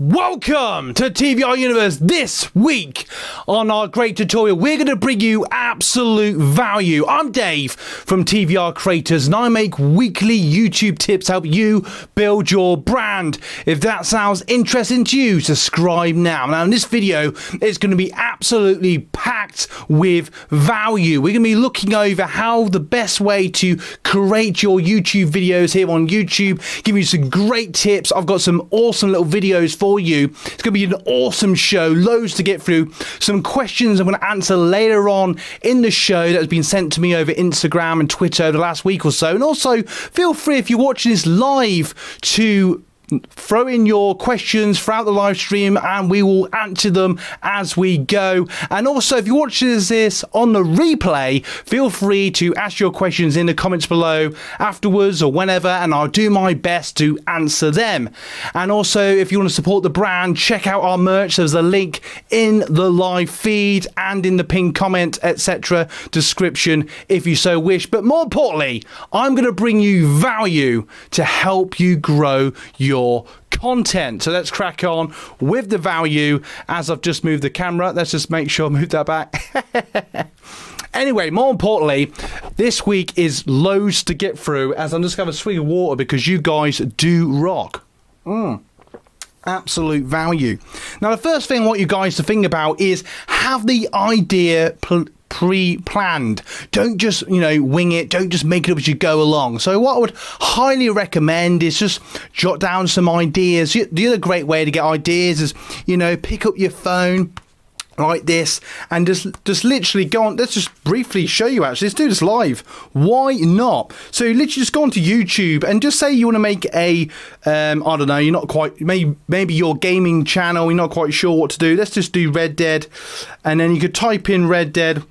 Welcome to TVR Universe. This week on our great tutorial, we're going to bring you absolute value. I'm Dave from TVR Creators and I make weekly YouTube tips to help you build your brand. If that sounds interesting to you, subscribe now. Now in this video, it's going to be absolutely packed with value. We're going to be looking over how the best way to create your YouTube videos here on YouTube, giving you some great tips. I've got some awesome little videos for you. It's going to be an awesome show, loads to get through, some questions I'm going to answer later on in the show that has been sent to me over Instagram and Twitter over the last week or so. And also feel free, if you're watching this live, to throw in your questions throughout the live stream and we will answer them as we go. And also, if you're watching this on the replay, feel free to ask your questions in the comments below afterwards or whenever, and I'll do my best to answer them. And also, if you want to support the brand, check out our merch. There's a link in the live feed and in the pinned comment, etc. description if you so wish. But more importantly, I'm going to bring you value to help you grow your content. So let's crack on with the value. As I've just moved the camera, let's just make sure I move that back. Anyway, more importantly, this week is loads to get through as I'm just going to have a swig of water because you guys do rock. Absolute value. Now, the first thing I want you guys to think about is have the idea pre-planned. Don't just, wing it. Don't just make it up as you go along. So what I would highly recommend is just jot down some ideas. The other great way to get ideas is, pick up your phone like this and just literally go on. Let's just briefly show you actually. Let's do this live. Why not? So literally just go onto YouTube and just say you want to make a I don't know, you're not quite, maybe your gaming channel, you're not quite sure what to do. Let's just do Red Dead, and then you could type in Red Dead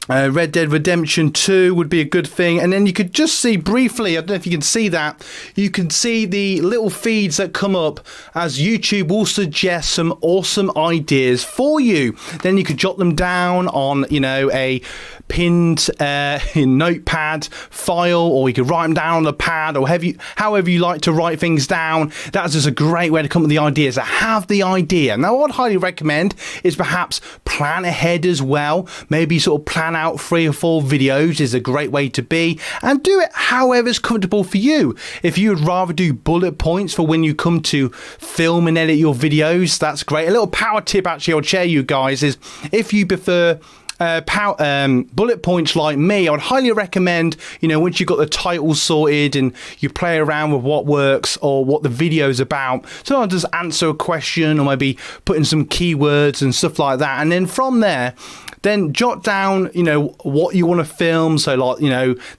Redemption 2 would be a good thing, and then you could just see briefly, I don't know if you can see that, you can see the little feeds that come up as YouTube will suggest some awesome ideas for you. Then you could jot them down on a pinned notepad file, or you could write them down on a pad, or however you like to write things down. That's just a great way to come up with the ideas. Have the idea. Now what I'd highly recommend is perhaps plan ahead as well. Maybe sort of plan out 3 or 4 videos is a great way to be, and do it however's comfortable for you. If you would rather do bullet points for when you come to film and edit your videos, that's great. A little power tip actually I'll share you guys is if you prefer bullet points like me, I would highly recommend, once you've got the title sorted and you play around with what works or what the video is about, so I'll just answer a question or maybe put in some keywords and stuff like that, and then from there then jot down what you want to film. So like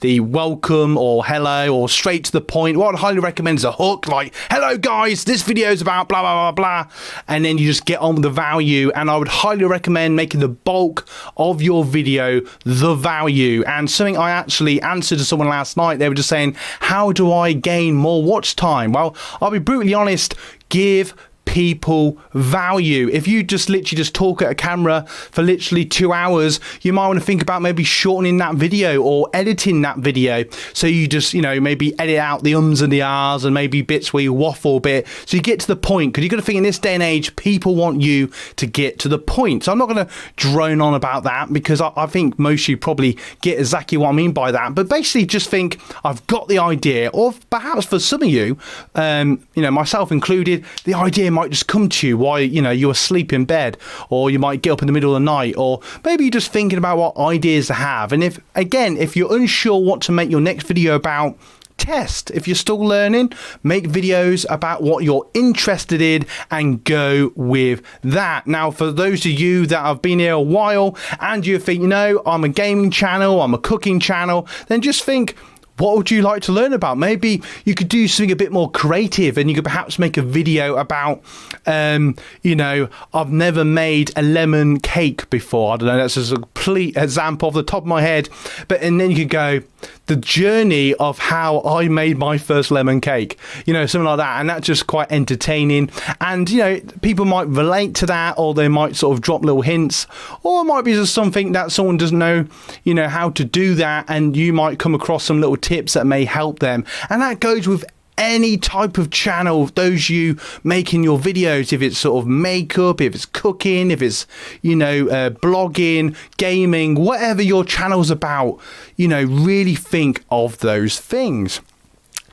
the welcome or hello or straight to the point. What I'd highly recommend is a hook like, hello guys, this video is about blah blah blah blah, and then you just get on with the value. And I would highly recommend making the bulk of your video the value. And something I actually answered to someone last night, they were just saying, how do I gain more watch time? Well, I'll be brutally honest, give people value. If you just literally talk at a camera for literally 2 hours, you might want to think about maybe shortening that video or editing that video. So you just, maybe edit out the ums and the ahs and maybe bits where you waffle a bit. So you get to the point, because you've got to think in this day and age, people want you to get to the point. So I'm not going to drone on about that because I think most of you probably get exactly what I mean by that. But basically just think, I've got the idea, or perhaps for some of you, myself included, the idea might just come to you while you're asleep in bed, or you might get up in the middle of the night, or maybe you're just thinking about what ideas to have. And if you're unsure what to make your next video about, test. If you're still learning, make videos about what you're interested in and go with that. Now, for those of you that have been here a while and you think, I'm a gaming channel, I'm a cooking channel, then just think, what would you like to learn about? Maybe you could do something a bit more creative and you could perhaps make a video about, I've never made a lemon cake before. I don't know, that's just a complete example off the top of my head. And then you could go, the journey of how I made my first lemon cake, something like that. And that's just quite entertaining. And, people might relate to that, or they might sort of drop little hints, or it might be just something that someone doesn't know, how to do that. And you might come across some little tips that may help them. And that goes with any type of channel, those you making your videos, if it's sort of makeup, if it's cooking, if it's, blogging, gaming, whatever your channel's about, really think of those things.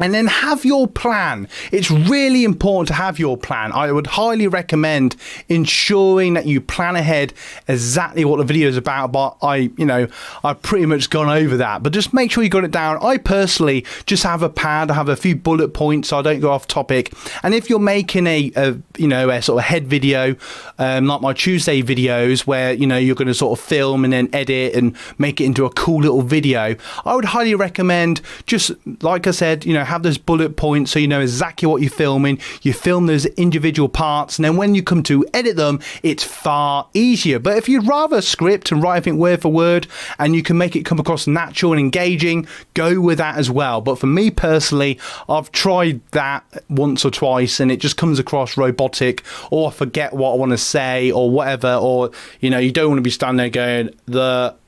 And then have your plan. It's really important to have your plan. I would highly recommend ensuring that you plan ahead exactly what the video is about. But I've pretty much gone over that. But just make sure you got it down. I personally just have a pad. I have a few bullet points so I don't go off topic. And if you're making a sort of head video, like my Tuesday videos where, you're going to sort of film and then edit and make it into a cool little video, I would highly recommend, just like I said, have those bullet points so you know exactly what you're filming. You film those individual parts, and then when you come to edit them, it's far easier. But if you'd rather script and write everything word for word and you can make it come across natural and engaging, go with that as well. But for me personally, I've tried that once or twice and it just comes across robotic, or I forget what I want to say or whatever, or you don't want to be standing there going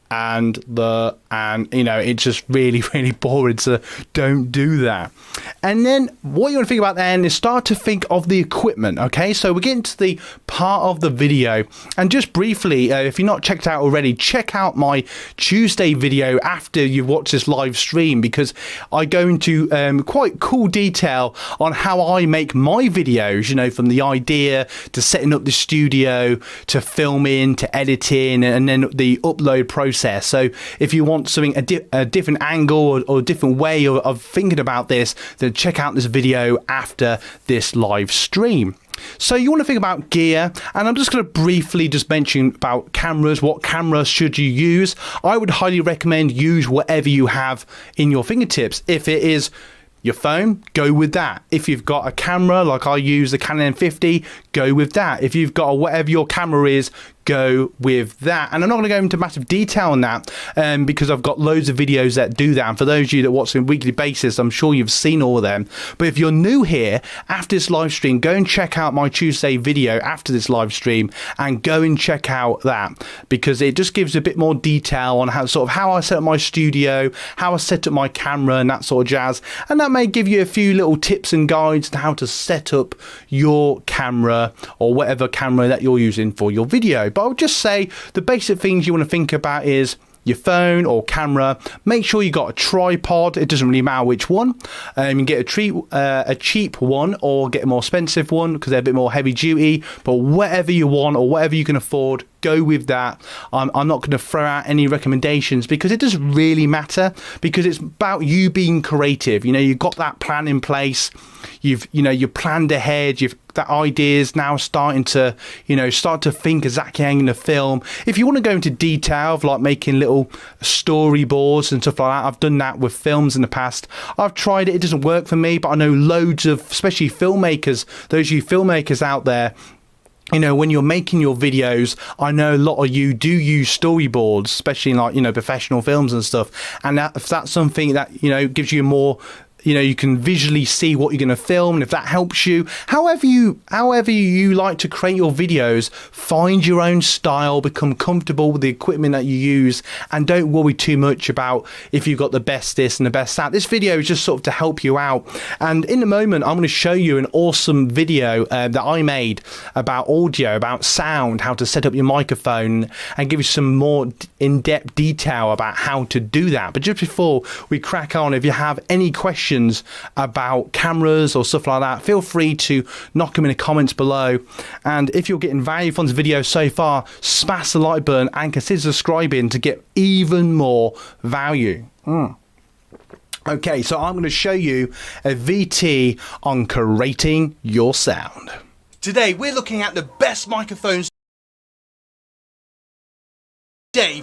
and it's just really, really boring, so don't do that. And then what you want to think about then is start to think of the equipment. Okay, so we're getting to the part of the video, and just briefly, if you're not checked out already, check out my Tuesday video after you've watched this live stream, because I go into quite cool detail on how I make my videos, from the idea to setting up the studio to filming to editing and then the upload process. So if you want something a different angle or a different way of thinking about this, then check out this video after this live stream. So you want to think about gear, and I'm just going to briefly just mention about cameras. What camera should you use? I would highly recommend use whatever you have in your fingertips. If it is your phone, go with that. If you've got a camera, like I use the Canon M50, go with that. If you've got whatever your camera is, go with that. And I'm not going to go into massive detail on that because I've got loads of videos that do that. And for those of you that watch on a weekly basis, I'm sure you've seen all of them. But if you're new here, after this live stream, go and check out my Tuesday video after this live stream, and go and check out that, because it just gives a bit more detail on how I set up my studio, how I set up my camera and that sort of jazz. And that may give you a few little tips and guides on how to set up your camera or whatever camera that you're using for your video. But I would just say the basic things you want to think about is your phone or camera. Make sure you got a tripod. It doesn't really matter which one. You can get a cheap one or get a more expensive one because they're a bit more heavy duty. But whatever you want or whatever you can afford, go with that. I'm not going to throw out any recommendations because it doesn't really matter, because it's about you being creative. You've got that plan in place. You've planned ahead. That ideas now starting to think exactly how you're going to film. If you want to go into detail of like making little storyboards and stuff like that, I've done that with films in the past. I've tried it doesn't work for me, but I know loads of, especially filmmakers, those of you filmmakers out there, when you're making your videos, I know a lot of you do use storyboards, especially in like professional films and stuff, and if that's something that gives you more, you can visually see what you're going to film, and if that helps you, however you like to create your videos, find your own style, become comfortable with the equipment that you use, and don't worry too much about if you've got the best this and the best that. This video is just sort of to help you out. And in a moment, I'm going to show you an awesome video that I made about audio, about sound, how to set up your microphone, and give you some more in-depth detail about how to do that. But just before we crack on, if you have any questions about cameras or stuff like that, feel free to knock them in the comments below. And if you're getting value from this video so far, smash the like button and consider subscribing to get even more value. Okay, so I'm going to show you a VT on creating your sound. Today we're looking at the best microphones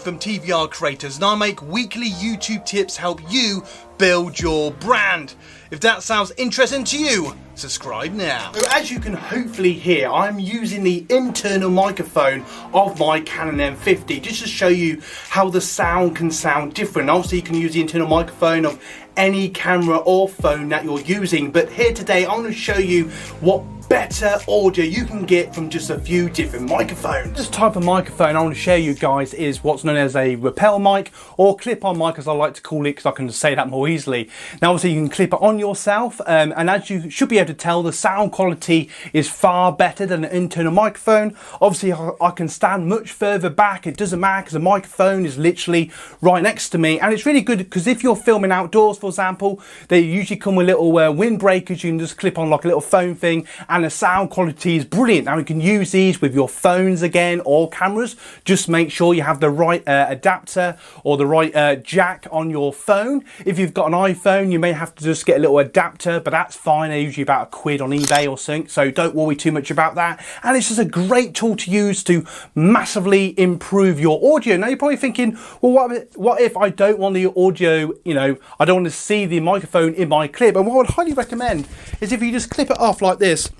from TVR creators, and I make weekly YouTube tips to help you build your brand. If that sounds interesting to you, subscribe now. So as you can hopefully hear, I'm using the internal microphone of my Canon M50 just to show you how the sound can sound different. Obviously you can use the internal microphone of any camera or phone that you're using, but here today I'm going to show you what better audio you can get from just a few different microphones. This type of microphone I want to share you guys is what's known as a rappel mic, or clip-on mic as I like to call it, because I can just say that more easily. Now obviously you can clip it on yourself, and as you should be able to tell, the sound quality is far better than an internal microphone. Obviously I can stand much further back, it doesn't matter because the microphone is literally right next to me, and it's really good because if you're filming outdoors, for example, they usually come with little windbreakers you can just clip on like a little phone thing, and the sound quality is brilliant. Now you can use these with your phones again or cameras. Just make sure you have the right adapter or the right jack on your phone. If you've got an iPhone, you may have to just get a little adapter, but that's fine. They're usually about £1 on eBay or something, so don't worry too much about that. And it's just a great tool to use to massively improve your audio. Now you're probably thinking, well, what if I don't want the audio, you know, I don't want to see the microphone in my clip? And what I would highly recommend is if you just clip it off like this.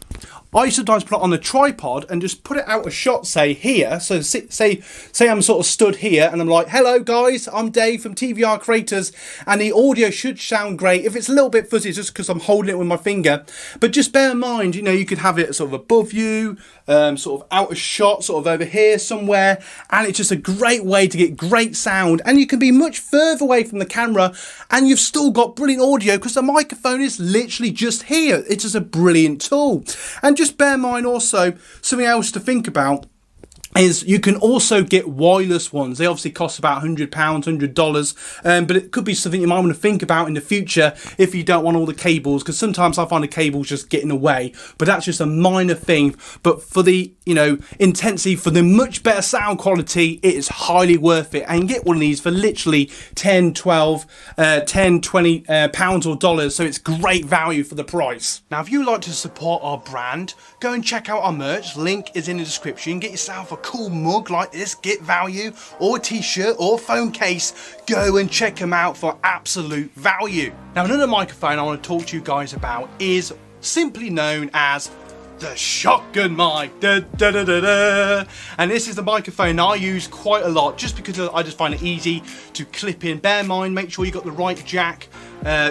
I sometimes put it on a tripod and just put it out a shot, say here. So say I'm sort of stood here and I'm like, hello guys, I'm Dave from TVR Creators, and the audio should sound great. If it's a little bit fuzzy, it's just because I'm holding it with my finger. But just bear in mind, you know, you could have it sort of above you, sort of out of shot, sort of over here somewhere, and it's just a great way to get great sound. And you can be much further away from the camera and you've still got brilliant audio because the microphone is literally just here. It's just a brilliant tool. And just bear in mind also, something else to think about is you can also get wireless ones. They obviously cost about £100, $100, but it could be something you might want to think about in the future if you don't want all the cables, because sometimes I find the cables just getting away, but that's just a minor thing. But for the, you know, intensity, for the much better sound quality, it is highly worth it. And get one of these for literally 10, 12, 10, 20 pounds or dollars, so it's great value for the price. Now if you like to support our brand, go and check out our merch, link is in the description. Get yourself a cool mug like this, get value, or a t-shirt or phone case. Go and check them out for absolute value. Now another microphone I want to talk to you guys about is simply known as the shotgun mic. Da, da, da, da, da. And this is the microphone I use quite a lot just because I just find it easy to clip in. Bear in mind, make sure you got the right jack,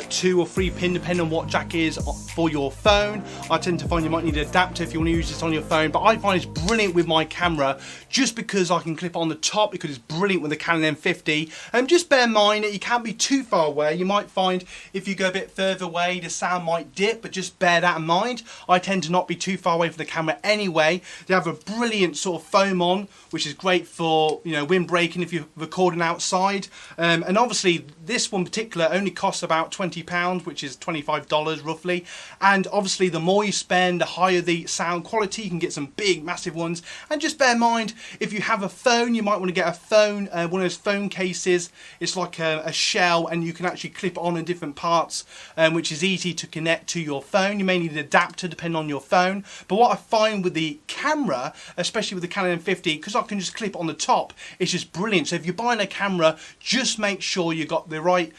2 or 3 pin depending on what jack is for your phone. I tend to find you might need an adapter if you want to use this on your phone, but I find it's brilliant with my camera just because I can clip on the top, because it's brilliant with the Canon M50. And just bear in mind that you can't be too far away. You might find if you go a bit further away the sound might dip, but just bear that in mind. I tend to not be too far away from the camera anyway. They have a brilliant sort of foam on, which is great for, you know, wind breaking if you're recording outside. And obviously this one particular only costs about £20, which is $25 roughly. And obviously the more you spend, the higher the sound quality. You can get some big massive ones. And just bear in mind, if you have a phone, you might want to get a phone, one of those phone cases. It's like a shell, and you can actually clip on in different parts, which is easy to connect to your phone. You may need an adapter depending on your phone. But what I find with the camera, especially with the Canon M50, because I can just clip on the top, it's just brilliant. So if you're buying a camera, just make sure you got the right,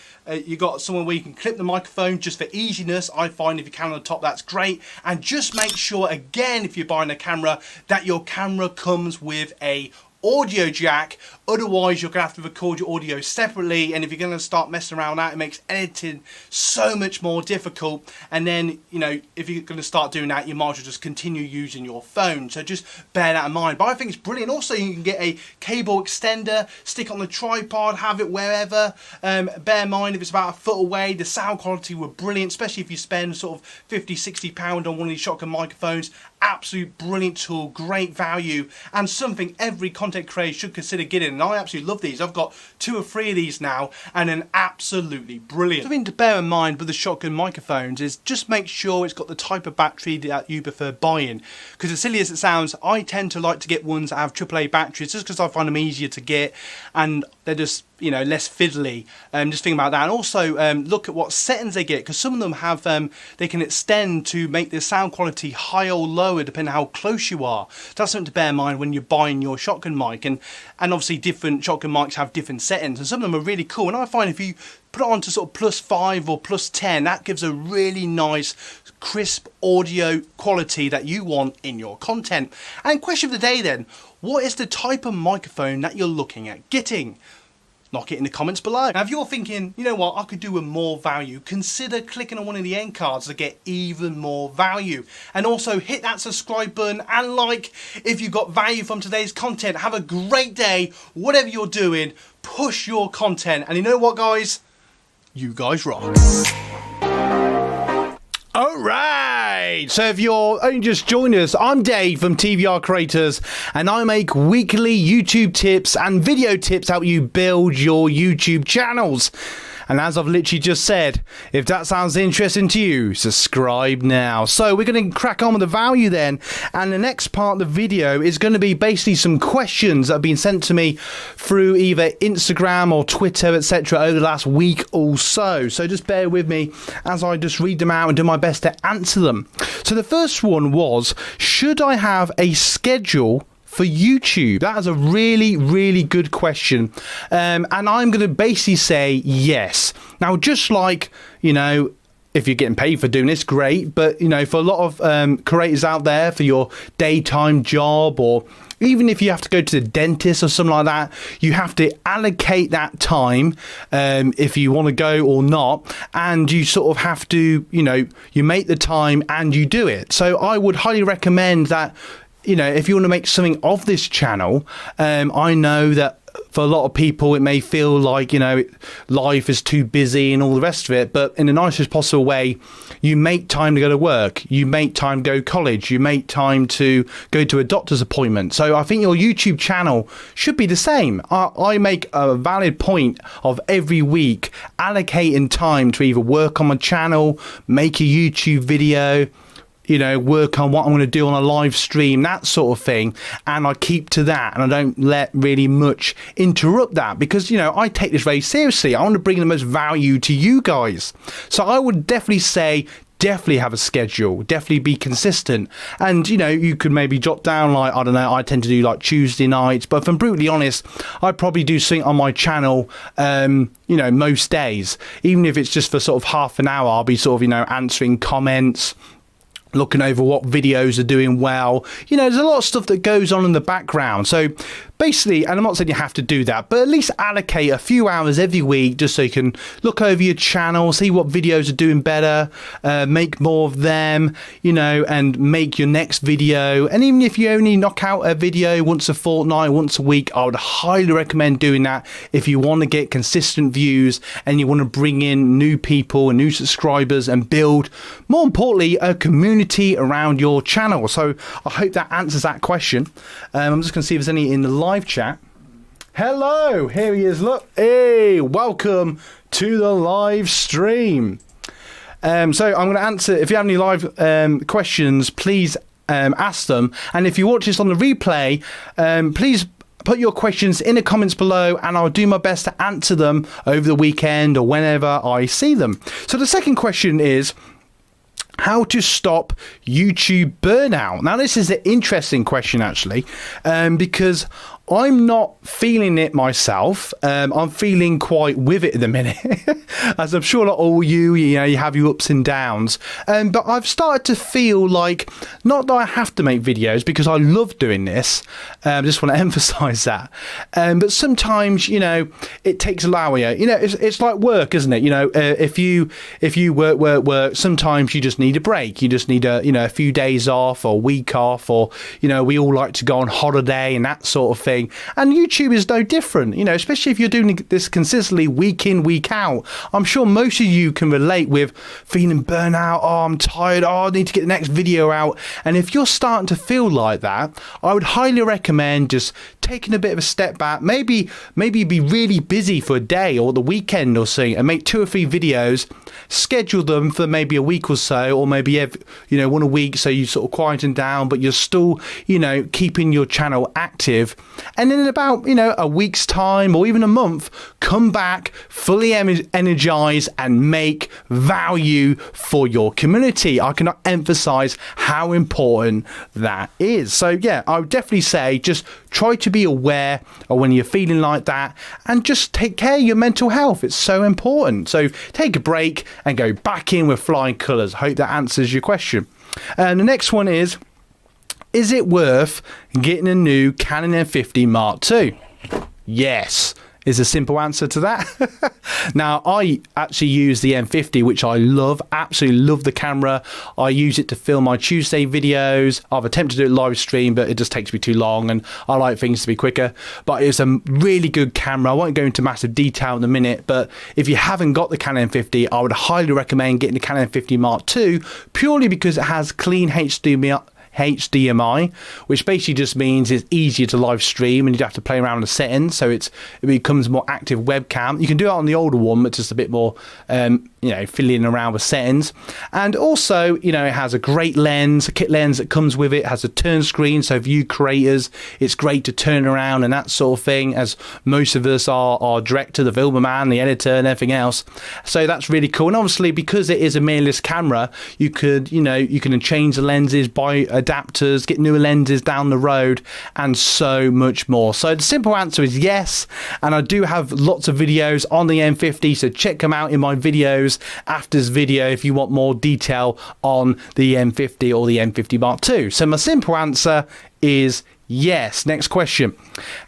you got somewhere where you can clip the microphone just for easiness. I find if you can on the top, that's great. And just make sure, again, if you're buying a camera, that your camera comes with a audio jack. Otherwise you're gonna have to record your audio separately, and if you're gonna start messing around that, it makes editing so much more difficult. And then, you know, if you're gonna start doing that, you might as well just continue using your phone. So just bear that in mind. But I think it's brilliant. Also, you can get a cable extender, stick on the tripod, have it wherever. Bear in mind, if it's about a foot away, the sound quality were brilliant, especially if you spend sort of £50–60 on one of these shotgun microphones. Absolute brilliant tool, great value, and something every content creator should consider getting. And I absolutely love these. I've got 2 or 3 of these now, and they're absolutely brilliant. Something to bear in mind with the shotgun microphones is just make sure it's got the type of battery that you prefer buying. Because as silly as it sounds, I tend to like to get ones that have AAA batteries just because I find them easier to get, and they're just, you know, less fiddly. Just think about that. And also look at what settings they get, because some of them have they can extend to make the sound quality higher or lower depending on how close you are. So that's something to bear in mind when you're buying your shotgun mic. And obviously different shotgun mics have different settings, and some of them are really cool. And I find if you put it on to sort of +5 or +10, that gives a really nice crisp audio quality that you want in your content. And question of the day then, what is the type of microphone that you're looking at getting? knock it in the comments below. Now, if you're thinking, you know what, I could do with more value, consider clicking on one of the end cards to get even more value. And also hit that subscribe button and like if you got value from today's content. Have a great day, whatever you're doing, push your content. And you know what, guys? You guys rock. Alright, so if you're only just joined us, I'm Dave from TVR Creators, and I make weekly YouTube tips and video tips to help you build your YouTube channels. And as I've literally just said, if that sounds interesting to you, subscribe now. So we're going to crack on with the value then. And the next part of the video is going to be basically some questions that have been sent to me through either Instagram or Twitter, etc. over the last week or so. So just bear with me as I just read them out and do my best to answer them. So the first one was, should I have a schedule for YouTube? That is a really, really good question. And I'm going to basically say yes. Now, just like, you know, if you're getting paid for doing this, great. But, you know, for a lot of creators out there, for your daytime job, or even if you have to go to the dentist or something like that, you have to allocate that time if you want to go or not. And you sort of have to, you know, you make the time and you do it. So I would highly recommend that, you know, if you want to make something of this channel, I know that for a lot of people it may feel like, you know, life is too busy and all the rest of it, but in the nicest possible way, you make time to go to work, you make time to go to college, you make time to go to a doctor's appointment. So I think your YouTube channel should be the same. I make a valid point of every week allocating time to either work on my channel, make a YouTube video, you know, work on what I'm going to do on a live stream, that sort of thing. And I keep to that, and I don't let really much interrupt that, because, you know, I take this very seriously. I want to bring the most value to you guys. So I would definitely say, definitely have a schedule, definitely be consistent. And, you know, you could maybe jot down, like, I don't know, I tend to do like Tuesday nights, but if I'm brutally honest, I probably do something on my channel, you know, most days. Even if it's just for sort of half an hour, I'll be sort of, you know, answering comments, looking over what videos are doing well. You know, there's a lot of stuff that goes on in the background. So basically, and I'm not saying you have to do that, but at least allocate a few hours every week just so you can look over your channel, see what videos are doing better, make more of them, you know, and make your next video. And even if you only knock out a video once a fortnight, once a week, I would highly recommend doing that if you want to get consistent views and you want to bring in new people and new subscribers and build, more importantly, a community around your channel. So I hope that answers that question. I'm just going to see if there's any in the live chat. Hello, here he is. Look, hey, welcome to the live stream. So I'm going to answer. If you have any live questions, please ask them. And if you watch this on the replay, please put your questions in the comments below, and I'll do my best to answer them over the weekend or whenever I see them. So the second question is, how to stop YouTube burnout? Now, this is an interesting question, actually, because I'm not feeling it myself. I'm feeling quite with it at the minute, as I'm sure not all you know, you have your ups and downs. But I've started to feel like, not that I have to make videos because I love doing this. I just want to emphasize that. But sometimes, you know, it takes a while. You know, it's like work, isn't it? You know, if you work, sometimes you just need a break. You just need a few days off or a week off, or, you know, we all like to go on holiday and that sort of thing. And YouTube is no different, you know, especially if you're doing this consistently week in, week out. I'm sure most of you can relate with feeling burnout. Oh, I'm tired. Oh, I need to get the next video out. And if you're starting to feel like that, I would highly recommend just taking a bit of a step back. Maybe be really busy for a day or the weekend or something, and make 2 or 3 videos, schedule them for maybe a week or so, or maybe one a week, so you sort of quieten down, but you're still, you know, keeping your channel active. And then in about, you know, a week's time or even a month, come back fully energized and make value for your community. I cannot emphasize how important that is. So yeah, I would definitely say just try to be aware of when you're feeling like that, and just take care of your mental health. It's so important. So take a break and go back in with flying colors. Hope that answers your question. And the next one is it worth getting a new Canon M50 Mark II? Yes, is a simple answer to that. Now, I actually use the M50, which I love, absolutely love the camera. I use it to film my Tuesday videos. I've attempted to do it live stream, but it just takes me too long and I like things to be quicker. But it's a really good camera. I won't go into massive detail in a minute, but if you haven't got the Canon M50, I would highly recommend getting the Canon M50 Mark II, purely because it has clean HDMI, which basically just means it's easier to live stream and you don't have to play around with the settings, so it becomes a more active webcam. You can do it on the older one, but just a bit more fiddling around with settings. And also, it has a great lens, a kit lens that comes with it, has a turn screen, so for you creators, it's great to turn around and that sort of thing, as most of us are director, the filmer man, the editor and everything else. So that's really cool. And obviously, because it is a mirrorless camera, you can change the lenses, buy adapters, get newer lenses down the road, and so much more. So the simple answer is yes, and I do have lots of videos on the M50, so check them out in my videos after this video if you want more detail on the M50 or the M50 Mark II. So my simple answer is yes. Next question.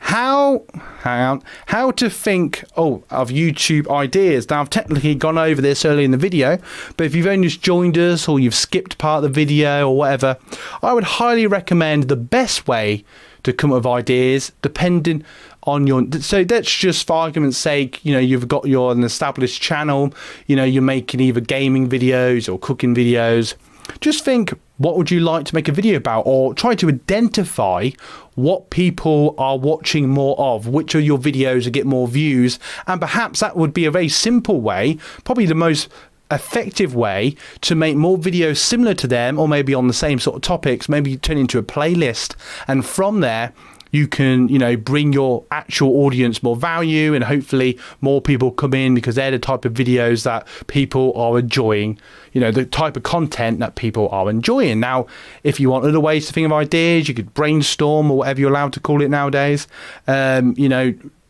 How to think of YouTube ideas. Now, I've technically gone over this early in the video, but if you've only just joined us or you've skipped part of the video or whatever, I would highly recommend the best way to come up with ideas, depending on your, so that's just for argument's sake, you've got an established channel, you're making either gaming videos or cooking videos. Just think, what would you like to make a video about, or try to identify what people are watching more of, which of your videos will get more views, and perhaps that would be a very simple way, probably the most effective way to make more videos similar to them, or maybe on the same sort of topics, maybe turn into a playlist, and from there you can, bring your actual audience more value, and hopefully more people come in because they're the type of videos that people are enjoying, the type of content that people are enjoying. Now, if you want other ways to think of ideas, you could brainstorm, or whatever you're allowed to call it nowadays,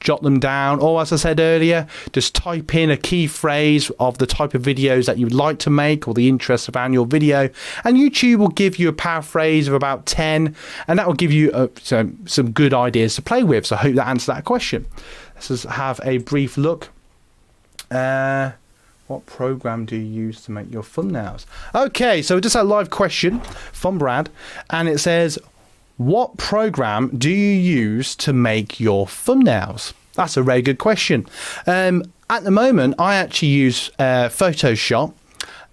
jot them down, or as I said earlier, just type in a key phrase of the type of videos that you'd like to make or the interest around your video, and YouTube will give you a paraphrase of about 10, and that will give you some good ideas to play with. So I hope that answers that question. Let's just have a brief look. What program do you use to make your thumbnails? Okay, so just a live question from Brad, and it says, what program do you use to make your thumbnails? That's a very good question. At the moment, I actually use Photoshop,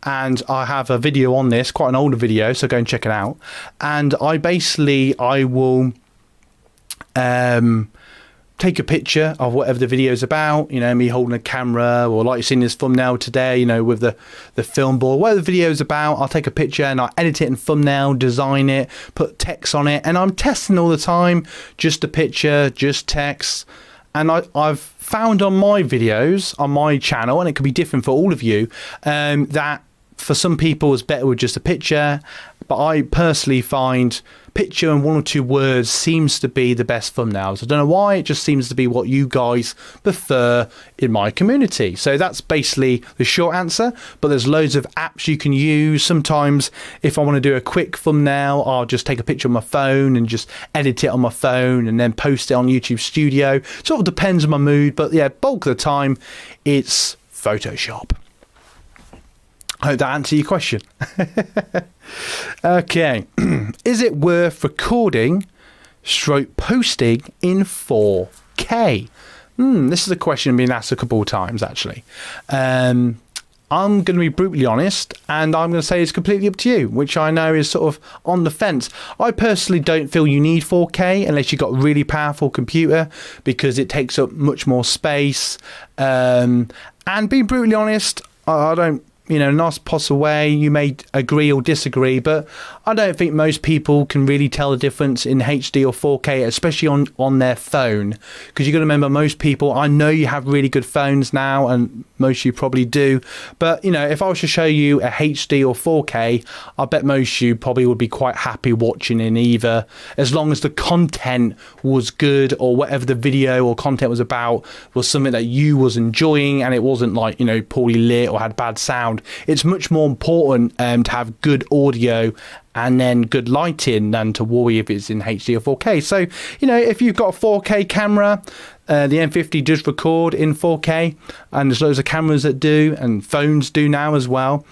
and I have a video on this, quite an older video, so go and check it out. And I will take a picture of whatever the video is about, me holding a camera, or like you've seen this thumbnail today, with the film board, whatever the video is about, I'll take a picture and I'll edit it in thumbnail, design it, put text on it, and I'm testing all the time, just a picture, just text. And I've found on my videos, on my channel, and it could be different for all of you, that for some people it's better with just a picture, but I personally find picture and 1 or 2 words seems to be the best thumbnails. I don't know why, it just seems to be what you guys prefer in my community. So that's basically the short answer, but there's loads of apps you can use. Sometimes if I want to do a quick thumbnail, I'll just take a picture on my phone and just edit it on my phone and then post it on YouTube Studio. Sort of depends on my mood, but yeah, bulk of the time it's Photoshop. I hope that answers your question. Okay. Is it worth recording / posting in 4K? This is a question being asked a couple of times, actually. I'm going to be brutally honest, and I'm going to say it's completely up to you, which I know is sort of on the fence. I personally don't feel you need 4K unless you've got a really powerful computer, because it takes up much more space. And being brutally honest, I don't, in a nice possible way, you may agree or disagree, but I don't think most people can really tell the difference in HD or 4K, especially on their phone, because you've got to remember, most people, I know you have really good phones now, and most of you probably do, but if I was to show you a HD or 4K, I bet most of you probably would be quite happy watching in either, as long as the content was good, or whatever the video or content was about was something that you was enjoying, and it wasn't like poorly lit or had bad sound background, it's much more important to have good audio and then good lighting than to worry if it's in HD or 4K. So, you know, if you've got a 4K camera, the M50 does record in 4K, and there's loads of cameras that do, and phones do now as well.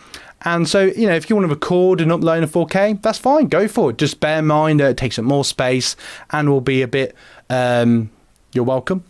And so, you know, if you want to record and upload in 4K, that's fine, go for it. Just bear in mind that it takes up more space and will be a bit, you're welcome.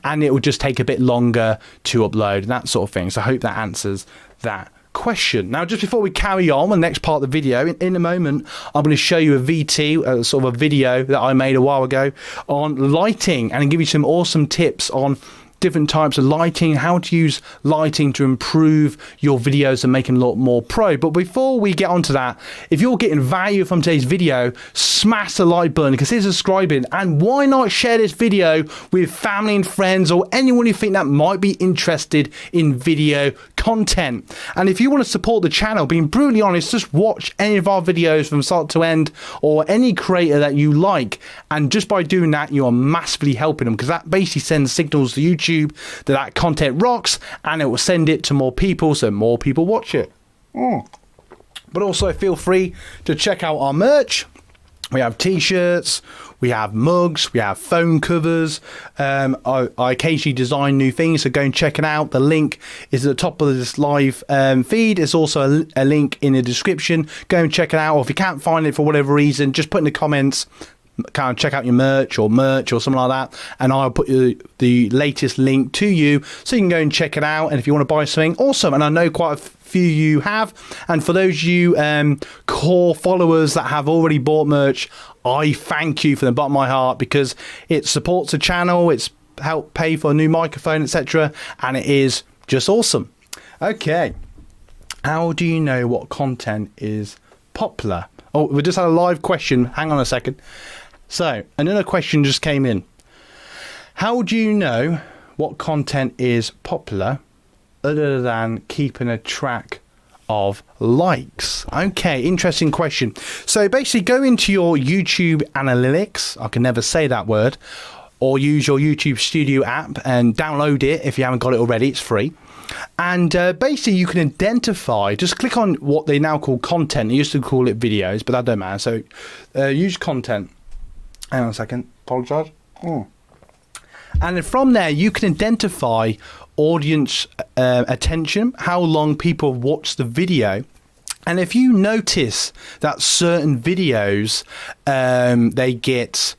And it will just take a bit longer to upload and that sort of thing. So I hope that answers that question. Now, just before we carry on with the next part of the video, in a moment, I'm going to show you a VT, sort of a video that I made a while ago on lighting, and give you some awesome tips on different types of lighting, how to use lighting to improve your videos and make them a lot more pro. But before we get onto that, if you're getting value from today's video, smash the like button, consider subscribing, and why not share this video with family and friends or anyone you think that might be interested in video content. And if you want to support the channel, being brutally honest, just watch any of our videos from start to end, or any creator that you like, and just by doing that you are massively helping them, because that basically sends signals to YouTube that content rocks, and it will send it to more people, so more people watch it. But also feel free to check out our merch. We have t-shirts, we have mugs, we have phone covers. I occasionally design new things, so go and check it out. The link is at the top of this live feed. There's also a link in the description. Go and check it out, or if you can't find it for whatever reason, just put in the comments, kind of check out your merch or something like that, and I'll put the latest link to you so you can go and check it out. And if you want to buy something, awesome. And I know quite a few you have, and for those of you core followers that have already bought merch, I thank you from the bottom of my heart, because it supports the channel, it's helped pay for a new microphone, etc., and it is just awesome. Okay, how do you know what content is popular? Oh, we just had a live question, hang on a second. So another question just came in. How do you know what content is popular other than keeping a track of likes? Okay, interesting question. So basically go into your YouTube analytics, I can never say that word, or use your YouTube Studio app and download it if you haven't got it already, it's free. And basically you can identify, just click on what they now call content. They used to call it videos, but that don't matter. So use content. Hang on a second, apologise. And then from there you can identify audience attention, how long people watch the video. And if you notice that certain videos they get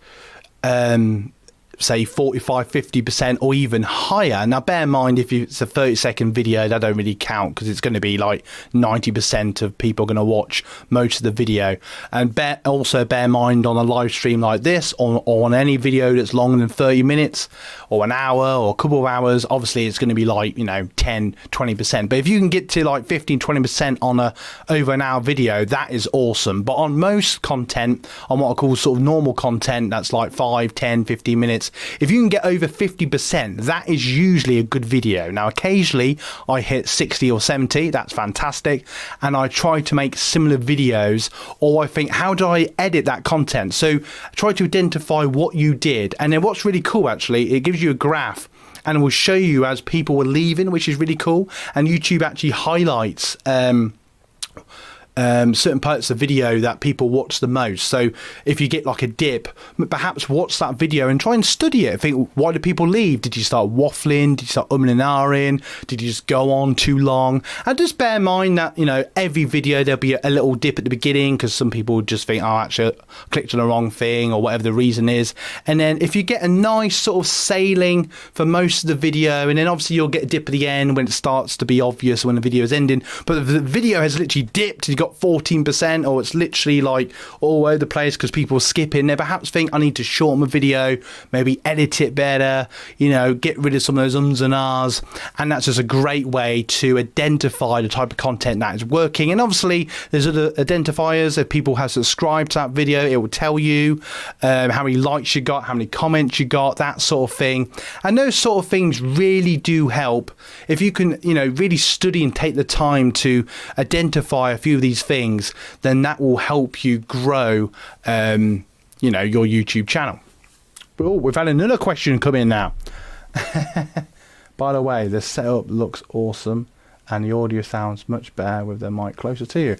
say 45-50% or even higher. Now bear in mind, if it's a 30-second video, that don't really count, because it's going to be like 90% of people are going to watch most of the video. And also bear in mind, on a live stream like this, or on any video that's longer than 30 minutes or an hour or a couple of hours, obviously it's going to be like, you know, 10-20%. But if you can get to like 15-20% on a over an hour video, that is awesome. But on most content, on what I call sort of normal content, that's like 5, 10, 15 minutes, if you can get over 50%, that is usually a good video. Now occasionally I hit 60 or 70, that's fantastic, and I try to make similar videos, or I think, how do I edit that content? So try to identify what you did, and then what's really cool, actually, it gives you a graph and it will show you as people were leaving, which is really cool. And YouTube actually highlights certain parts of the video that people watch the most. So if you get like a dip, perhaps watch that video and try and study it. Think, why did people leave? Did you start waffling? Did you start umming and ahhing? Did you just go on too long? And just bear in mind that, you know, every video there'll be a little dip at the beginning, because some people just think, oh, actually I clicked on the wrong thing, or whatever the reason is. And then if you get a nice sort of sailing for most of the video, and then obviously you'll get a dip at the end when it starts to be obvious when the video is ending, but if the video has literally dipped, you got 14%, or it's literally like all over the place because people are skipping, they perhaps think, I need to shorten my video, maybe edit it better, you know, get rid of some of those ums and ahs. And that's just a great way to identify the type of content that is working. And obviously there's other identifiers. If people have subscribed to that video, it will tell you how many likes you got, how many comments you got, that sort of thing. And those sort of things really do help. If you can, you know, really study and take the time to identify a few of these things, then that will help you grow you know, your YouTube channel. Oh, we've had another question come in now. By the way, the setup looks awesome. and the audio sounds much better with the mic closer to you.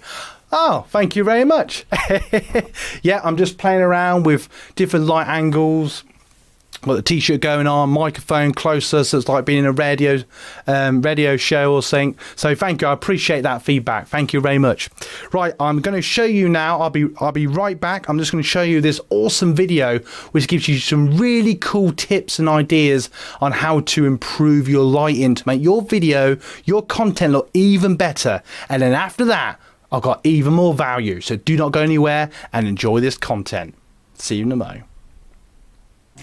Oh, thank you very much. Yeah, I'm just playing around with different light angles. Got the t-shirt going on, microphone closer, so it's like being in a radio show or something. So thank you, I appreciate that feedback. Thank you very much. Right, I'm going to show you now. I'll be right back. I'm just going to show you this awesome video, which gives you some really cool tips and ideas on how to improve your lighting to make your video, your content look even better. And then after that, I've got even more value. So do not go anywhere and enjoy this content. See you in a mo.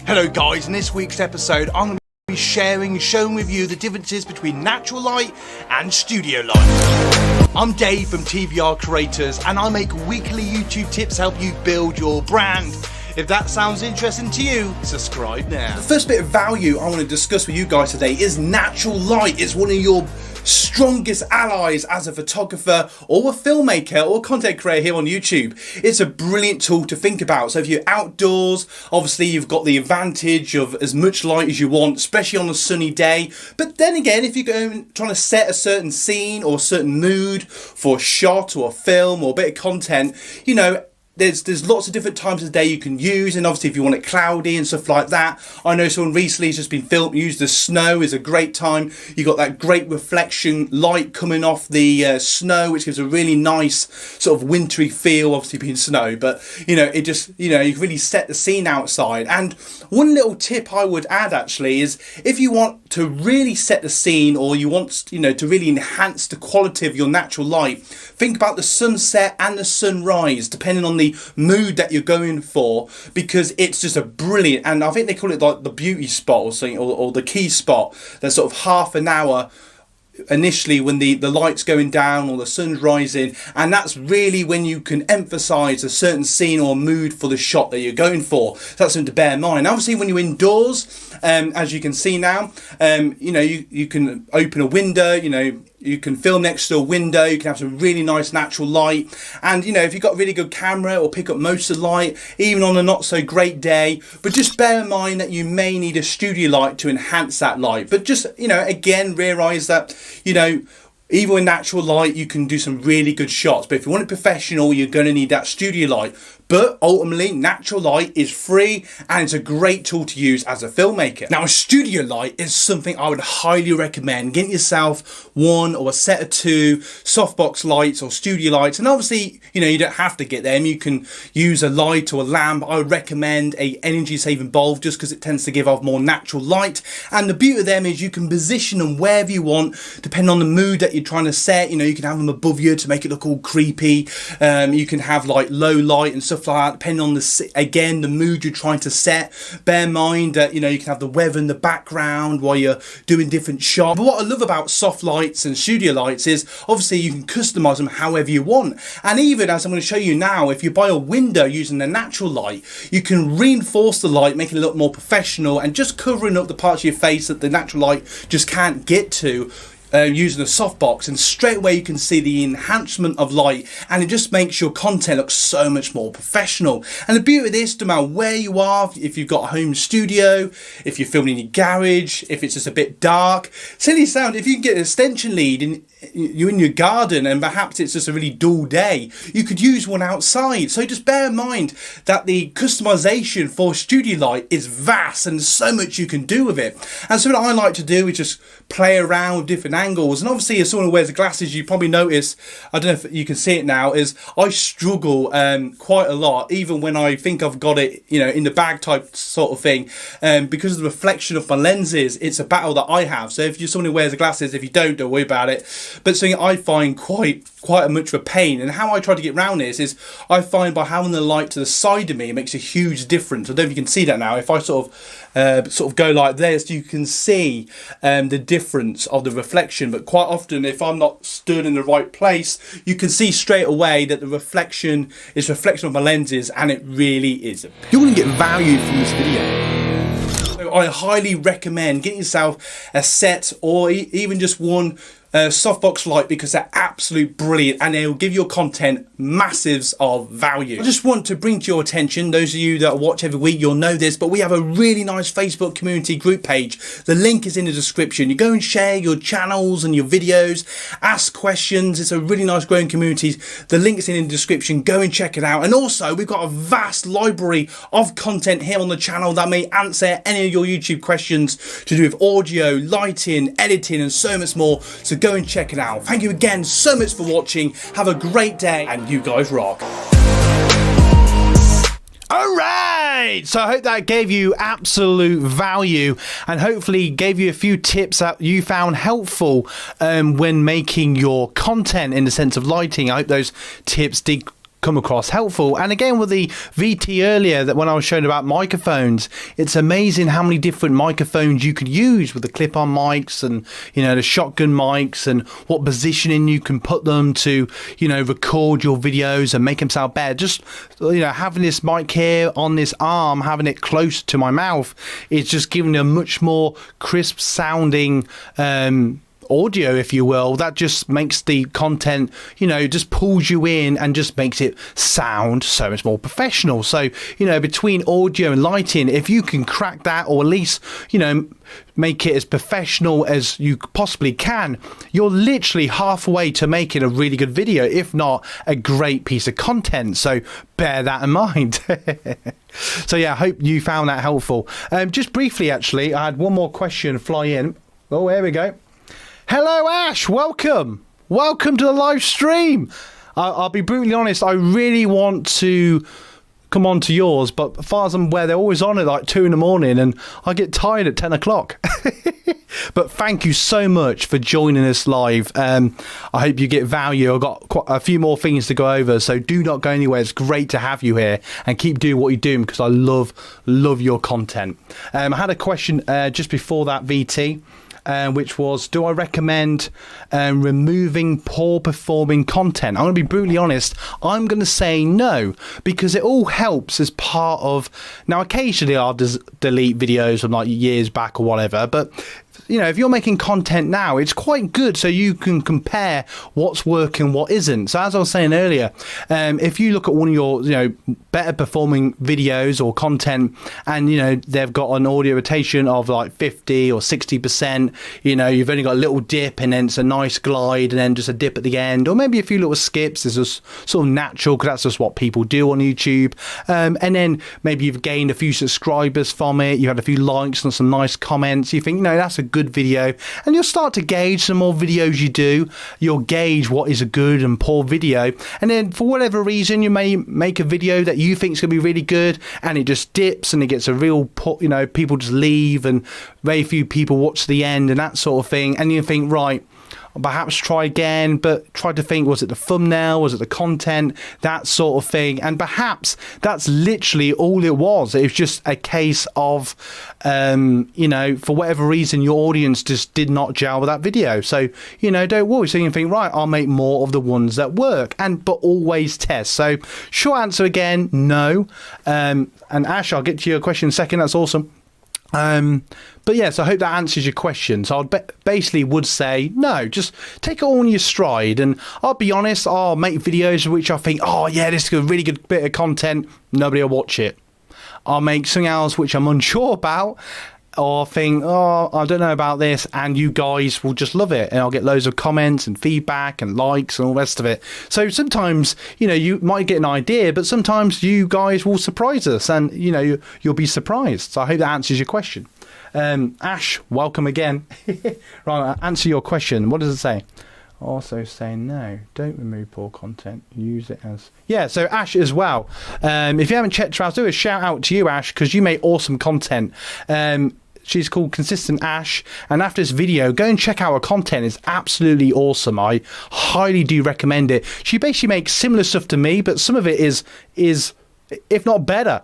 Hello guys, in this week's episode I'm going to be showing with you the differences between natural light and studio light. I'm Dave from TVR Creators and I make weekly YouTube tips to help you build your brand. If that sounds interesting to you, subscribe now. The first bit of value I want to discuss with you guys today is natural light. It's one of your strongest allies as a photographer or a filmmaker or content creator here on YouTube. It's a brilliant tool to think about. So if you're outdoors, obviously you've got the advantage of as much light as you want, especially on a sunny day. But then again, if you're trying to set a certain scene or a certain mood for a shot or a film or a bit of content, you know, there's lots of different times of the day you can use, and obviously if you want it cloudy and stuff like that. I know someone recently has just been used the snow is a great time. You got that great reflection light coming off the snow, which gives a really nice sort of wintry feel, obviously being snow, but you know, it just, you know, you can really set the scene outside. And one little tip I would add actually is if you want to really set the scene, or you want, you know, to really enhance the quality of your natural light, think about the sunset and the sunrise depending on the mood that you're going for, because it's just a brilliant, and I think they call it like the beauty spot or something, or the key spot. There's sort of half an hour initially when the light's going down or the sun's rising, and that's really when you can emphasize a certain scene or mood for the shot that you're going for. So that's something to bear in mind. Obviously when you're indoors, as you can see now, you know, you can open a window, you know, you can film next to a window, you can have some really nice natural light, and you know, if you've got a really good camera, or pick up most of the light even on a not so great day. But just bear in mind that you may need a studio light to enhance that light. But just, you know, again, realize that, you know, even with natural light you can do some really good shots, but if you want it professional, you're going to need that studio light. But ultimately, natural light is free and it's a great tool to use as a filmmaker. Now, a studio light is something I would highly recommend. Getting yourself one or a set of two softbox lights or studio lights. And obviously, you know, you don't have to get them. You can use a light or a lamp. I would recommend a energy saving bulb just because it tends to give off more natural light. And the beauty of them is you can position them wherever you want, depending on the mood that you're trying to set. You know, you can have them above you to make it look all creepy. You can have like low light and stuff like that, depending on the mood you're trying to set. Bear in mind that, you know, you can have the weather in the background while you're doing different shots. But what I love about soft lights and studio lights is obviously you can customize them however you want. And even as I'm going to show you now, if you buy a window using the natural light, you can reinforce the light, making it look more professional and just covering up the parts of your face that the natural light just can't get to. Using a softbox, and straight away you can see the enhancement of light, and it just makes your content look so much more professional. And the beauty of this, no matter where you are, if you've got a home studio, if you're filming in your garage, if it's just a bit dark, silly sound, if you can get an extension lead in you're in your garden and perhaps it's just a really dull day, you could use one outside. So just bear in mind that the customization for studio light is vast and so much you can do with it. And so what I like to do is just play around with different angles. And obviously as someone who wears the glasses, you probably notice, I don't know if you can see it now, is I struggle quite a lot, even when I think I've got it, you know, in the bag type sort of thing, because of the reflection of my lenses. It's a battle that I have. So if you're someone who wears the glasses, if you don't worry about it. But something I find quite much of a pain, and how I try to get around this is I find by having the light to the side of me, it makes a huge difference. I don't know if you can see that now. If I sort of go like this, you can see the difference of the reflection. But quite often, if I'm not stood in the right place, you can see straight away that the reflection is reflection of my lenses, and it really is. You're going to get value from this video. I highly recommend getting yourself a set, or even just one Softbox Lite because they're absolute brilliant and they'll give your content massives of value. I just want to bring to your attention, those of you that watch every week, you'll know this, but we have a really nice Facebook community group page. The link is in the description. You go and share your channels and your videos, ask questions. It's a really nice growing community. The link's in the description. Go and check it out. And also, we've got a vast library of content here on the channel that may answer any of your YouTube questions to do with audio, lighting, editing, and so much more. So go and check it out. Thank you again so much for watching. Have a great day and you guys rock. All right, so I hope that gave you absolute value and hopefully gave you a few tips that you found helpful when making your content in the sense of lighting. I hope those tips did come across helpful. And again, with the VT earlier, that when I was showing about microphones, it's amazing how many different microphones you could use with the clip-on mics and, you know, the shotgun mics, and what positioning you can put them to, you know, record your videos and make them sound better. Just, you know, having this mic here on this arm, having it close to my mouth, it's just giving a much more crisp sounding audio, if you will, that just makes the content, you know, just pulls you in and just makes it sound so much more professional. So, you know, between audio and lighting, if you can crack that, or at least, you know, make it as professional as you possibly can, you're literally halfway to making a really good video, if not a great piece of content. So bear that in mind. So yeah, I hope you found that helpful. Just briefly, actually, I had one more question fly in. Oh, here we go. Hello, Ash. Welcome to the live stream. I'll be brutally honest, I really want to come on to yours, but as far as I'm aware, they're always on at like 2 in the morning and I get tired at 10 o'clock. But thank you so much for joining us live. I hope you get value. I've got quite a few more things to go over, so do not go anywhere. It's great to have you here and keep doing what you're doing, because I love your content. I had a question just before that, VT. Which was, do I recommend removing poor performing content? I'm going to be brutally honest, I'm going to say no, because it all helps as part of, now occasionally I'll delete videos from like years back or whatever, but you know, if you're making content now, it's quite good so you can compare what's working, what isn't. So as I was saying earlier, if you look at one of your, you know, better performing videos or content, and you know they've got an audio rotation of like 50 or 60%, you know, you've only got a little dip and then it's a nice glide and then just a dip at the end, or maybe a few little skips is just sort of natural because that's just what people do on YouTube, and then maybe you've gained a few subscribers from it, you had a few likes and some nice comments, you think, you know, that's a good video, and you'll start to gauge the more videos you do, you'll gauge what is a good and poor video, and then for whatever reason you may make a video that you think is going to be really good and it just dips and it gets a real, you know, people just leave and very few people watch the end and that sort of thing, and you think, right, perhaps try again, but try to think, was it the thumbnail, was it the content, that sort of thing, and perhaps that's literally all it was. It was just a case of you know, for whatever reason your audience just did not gel with that video. So, you know, don't worry. So you can think, right, I'll make more of the ones that work, but always test. So short answer again, no. And Ash, I'll get to your question in a second. That's awesome. But yes, I hope that answers your question. So I basically would say no, just take it all in your stride, and I'll be honest, I'll make videos which I think, oh yeah, this is a really good bit of content, nobody will watch it. I'll make something else which I'm unsure about, or think, oh, I don't know about this, and you guys will just love it, and I'll get loads of comments and feedback and likes and all the rest of it. So sometimes, you know, you might get an idea, but sometimes you guys will surprise us, and you know, you'll be surprised. So I hope that answers your question. Ash, welcome again. Right, answer your question. What does it say? Also saying no, don't remove poor content, use it as, yeah. So Ash as well, if you haven't checked her out, do a shout out to you, Ash, because you make awesome content. She's called Consistent Ash, and after this video, go and check out her content. It's absolutely awesome. I highly do recommend it. She basically makes similar stuff to me, but some of it is if not better.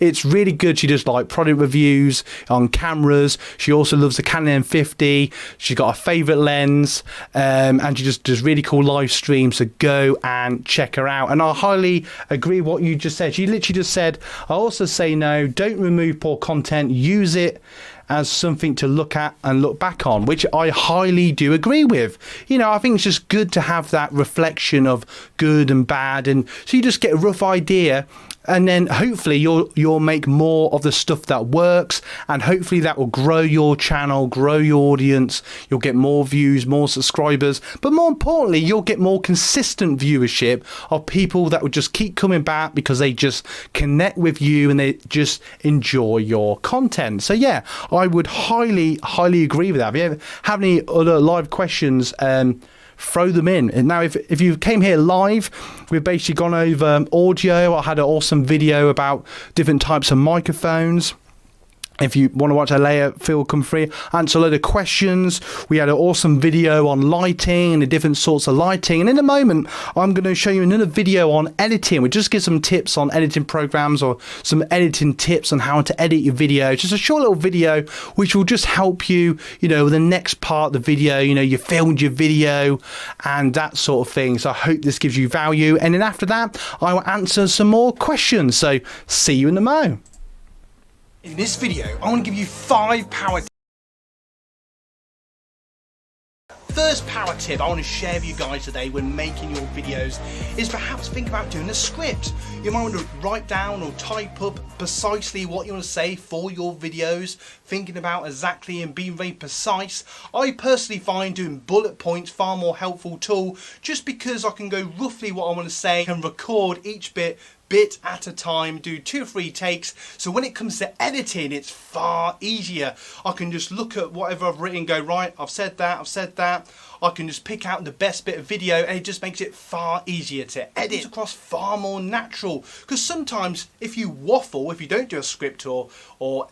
It's really good. She does like product reviews on cameras. She also loves the Canon M50. She's got a favorite lens, and she just does really cool live streams. So go and check her out. And I highly agree with what you just said. She literally just said, I also say no, don't remove poor content, use it as something to look at and look back on, which I highly do agree with. You know, I think it's just good to have that reflection of good and bad, and so you just get a rough idea. And then hopefully you'll make more of the stuff that works, and hopefully that will grow your channel, grow your audience. You'll get more views, more subscribers, but more importantly, you'll get more consistent viewership of people that will just keep coming back because they just connect with you and they just enjoy your content. So yeah, I would highly agree with that. If you have any other live questions, throw them in. And now if you came here live, we've basically gone over audio. I had an awesome video about different types of microphones. If you want to watch that later, feel come free. Answer a load of questions. We had an awesome video on lighting and the different sorts of lighting. And in a moment, I'm going to show you another video on editing. We just give some tips on editing programs or some editing tips on how to edit your video. Just a short little video which will just help you, you know, the next part of the video. You know, you filmed your video and that sort of thing. So I hope this gives you value. And then after that, I will answer some more questions. So see you in the mo. In this video, I want to give you 5 power. First power tip I want to share with you guys today when making your videos is perhaps think about doing a script. You might want to write down or type up precisely what you want to say for your videos, thinking about exactly and being very precise. I personally find doing bullet points far more helpful tool, just because I can go roughly what I want to say and record each bit at a time, do 2 or 3 takes. So when it comes to editing, it's far easier. I can just look at whatever I've written, go, right, I've said that. I can just pick out the best bit of video, and it just makes it far easier to edit. It's across far more natural, because sometimes if you waffle, if you don't do a script or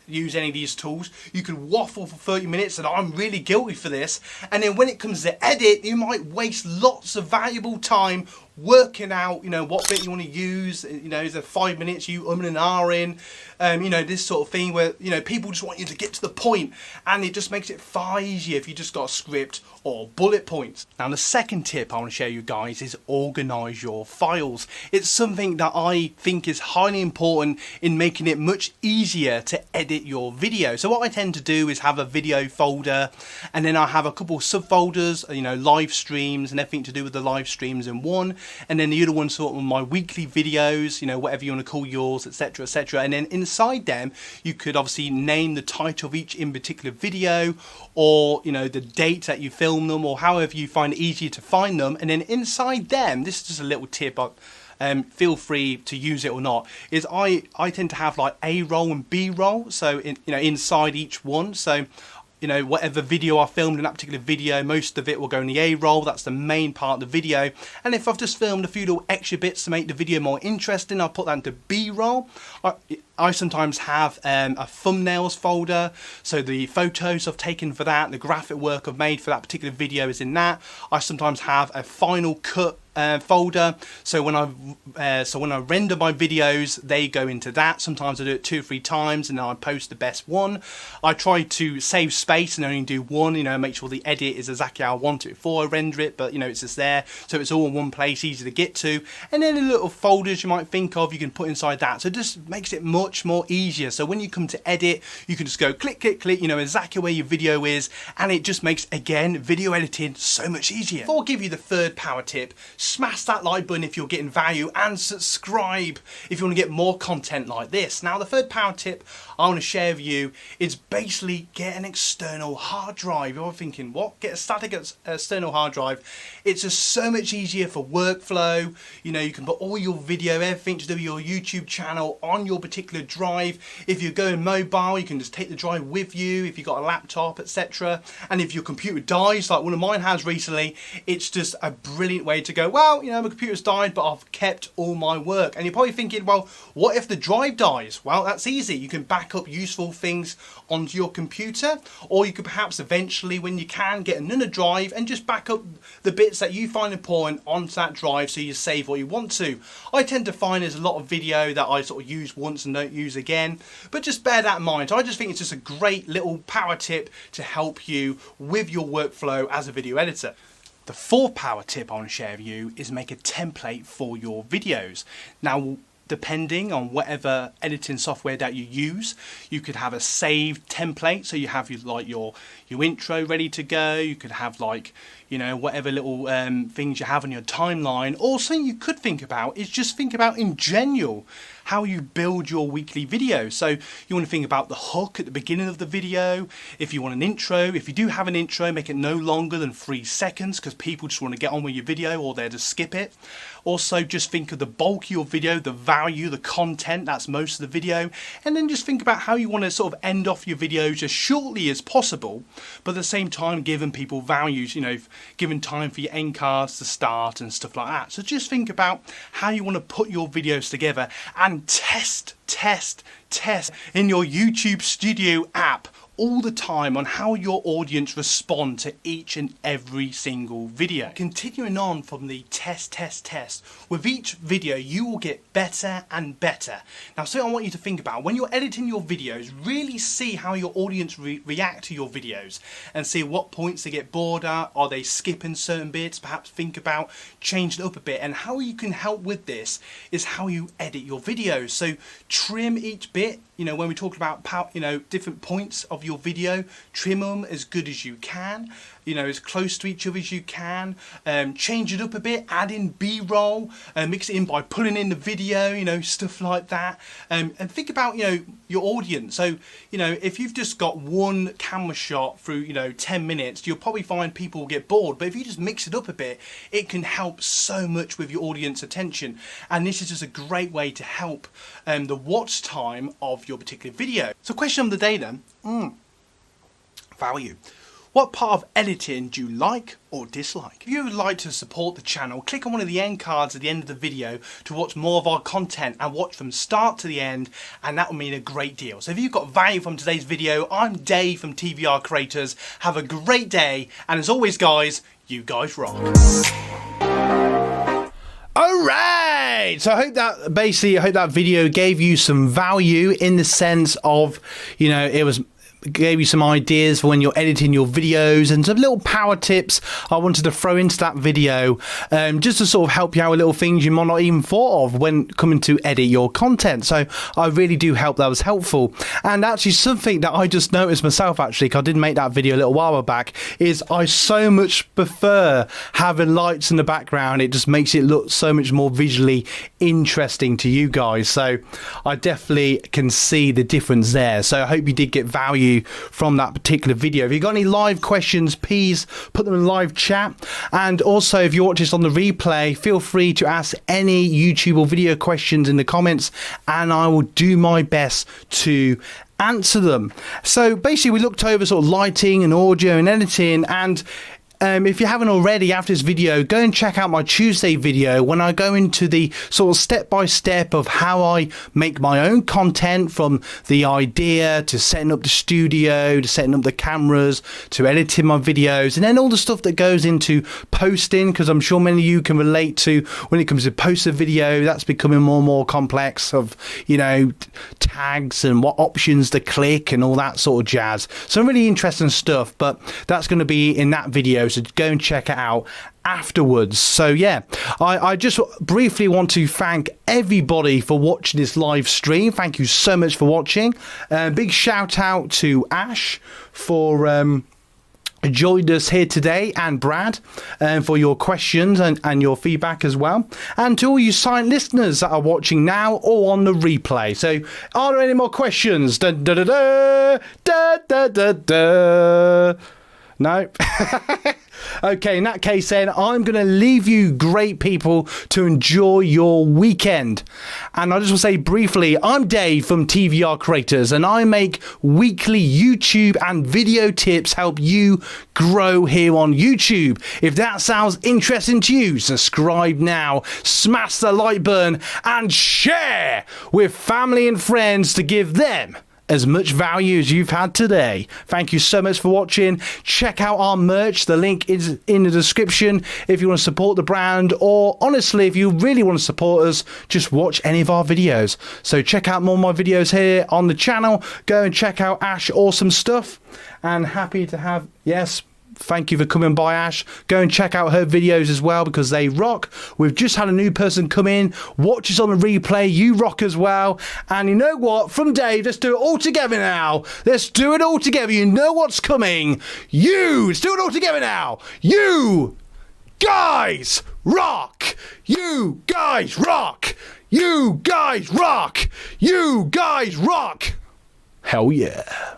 use any of these tools, you can waffle for 30 minutes, and I'm really guilty for this. And then when it comes to edit, you might waste lots of valuable time working out, you know, what bit you want to use. You know, is there 5 minutes you and ah in, you know, this sort of thing where, you know, people just want you to get to the point, and it just makes it far easier if you just got a script or bullet points. Now the second tip I want to share you guys is organize your files. It's something that I think is highly important in making it much easier to edit your video. So what I tend to do is have a video folder, and then I have a couple of subfolders, you know, live streams and everything to do with the live streams in one, and then the other one sort of my weekly videos, you know, whatever you want to call yours, etc, etc. And then inside them you could obviously name the title of each in particular video, or, you know, the date that you film them, or however you find it easier to find them. And then inside them, this is just a little tip, feel free to use it or not, is I tend to have like A roll and B roll, so you know, inside each one. So, you know, whatever video I filmed in that particular video, most of it will go in the A roll. That's the main part of the video. And if I've just filmed a few little extra bits to make the video more interesting, I'll put that into B roll. I sometimes have a thumbnails folder, so the photos I've taken for that, the graphic work I've made for that particular video is in that. I sometimes have a final cut folder, so when I render my videos, they go into that. Sometimes I do it 2 or 3 times, and then I post the best one. I try to save space and only do one, you know, make sure the edit is exactly how I want it before I render it, but you know, it's just there, so it's all in one place, easy to get to. And then the little folders you might think of, you can put inside that, so it just makes it much more easier. So when you come to edit, you can just go click, click, click, you know exactly where your video is, and it just makes, again, video editing so much easier. Before I give you the third power tip, smash that like button if you're getting value, and subscribe if you want to get more content like this. Now the third power tip I want to share with you is basically get an external hard drive. You're thinking, what? Get a static external hard drive? It's just so much easier for workflow. You know, you can put all your video, everything to do with your YouTube channel on your particular drive. If you're going mobile, you can just take the drive with you if you've got a laptop, etc. And if your computer dies, like one of mine has recently, it's just a brilliant way to go, well, you know, my computer's died, but I've kept all my work. And you're probably thinking, well, what if the drive dies? Well, that's easy. You can back up useful things onto your computer, or you could perhaps eventually, when you can, get another drive and just back up the bits that you find important onto that drive, so you save what you want to. I tend to find there's a lot of video that I sort of use once and don't use again, but just bear that in mind. So I just think it's just a great little power tip to help you with your workflow as a video editor. The fourth power tip I want to share with you is make a template for your videos. Now, depending on whatever editing software that you use. You could have a saved template, so you have your intro ready to go. You could have whatever little things you have on your timeline. Also, you could think about in general how you build your weekly video. So you want to think about the hook at the beginning of the video. If you want an intro, if you do have an intro, make it no longer than 3 seconds, because people just want to get on with your video or they'll just skip it. Also, just think of the bulk of your video, the value, the content, that's most of the video. And then just think about how you want to sort of end off your videos as shortly as possible, but at the same time giving people values, giving time for your end cards to start and stuff like that. So just think about how you want to put your videos together and test in your YouTube Studio app all the time on how your audience respond to each and every single video. Continuing on from the test, with each video you will get better and better. Now, so I want you to think about when you're editing your videos, really see how your audience react to your videos and see what points they get bored at. Are they skipping certain bits? Perhaps think about changing it up a bit. And how you can help with this is how you edit your videos. So trim each bit. When we talk about different points of your video, trim them as good as you can, as close to each other as you can. Change it up a bit, add in B-roll, mix it in by pulling in the video, stuff like that. And think about, your audience. So, if you've just got one camera shot through, 10 minutes, you'll probably find people will get bored. But if you just mix it up a bit, it can help so much with your audience attention. And this is just a great way to help the watch time of your particular video. So question of the day then, value. What part of editing do you like or dislike? If you would like to support the channel, click on one of the end cards at the end of the video to watch more of our content and watch from start to the end, and that will mean a great deal. So if you've got value from today's video, I'm Dave from TVR Creators. Have a great day, and as always guys, you guys rock. Alright, so I hope that video gave you some value in the sense of, it gave you some ideas for when you're editing your videos and some little power tips I wanted to throw into that video, just to sort of help you out with little things you might not even thought of when coming to edit your content. So I really do hope that was helpful. And actually something that I just noticed myself, actually, because I did make that video a little while back, is I so much prefer having lights in the background. It just makes it look so much more visually interesting to you guys. So I definitely can see the difference there. So I hope you did get value from that particular video. If you've got any live questions, please put them in live chat. And also, if you watch this on the replay, feel free to ask any YouTube or video questions in the comments, and I will do my best to answer them. So basically, we looked over sort of lighting and audio and editing, and if you haven't already, after this video, go and check out my Tuesday video when I go into the sort of step-by-step of how I make my own content, from the idea to setting up the studio, to setting up the cameras, to editing my videos, and then all the stuff that goes into posting, because I'm sure many of you can relate to when it comes to post a video, that's becoming more and more complex, of, tags and what options to click and all that sort of jazz. Some really interesting stuff, but that's going to be in that video. So go and check it out afterwards. So yeah, I just briefly want to thank everybody for watching this live stream. Thank you so much for watching. Big shout out to Ash for joined us here today, and Brad for your questions and your feedback as well, and to all you silent listeners that are watching now or on the replay. So are there any more questions? Da, da, da, da, da, da, da, da. No? Okay, in that case then, I'm going to leave you great people to enjoy your weekend. And I just want to say briefly, I'm Dave from TVR Creators, and I make weekly YouTube and video tips help you grow here on YouTube. If that sounds interesting to you, subscribe now, smash the like button, and share with family and friends to give them as much value as you've had today. Thank you so much for watching. Check out our merch. The link is in the description if you want to support the brand, or honestly, if you really want to support us, just watch any of our videos. So check out more of my videos here on the channel. Go and check out Ash Awesome Stuff. And happy to have, yes, Thank you for coming by, Ash. Go and check out her videos as well because they rock. We've just had a new person come in. Watch us on the replay. You rock as well. And you know what? From Dave, let's do it all together now. Let's do it all together. You know what's coming. Let's do it all together now. You guys rock. You guys rock. You guys rock. You guys rock. Hell yeah.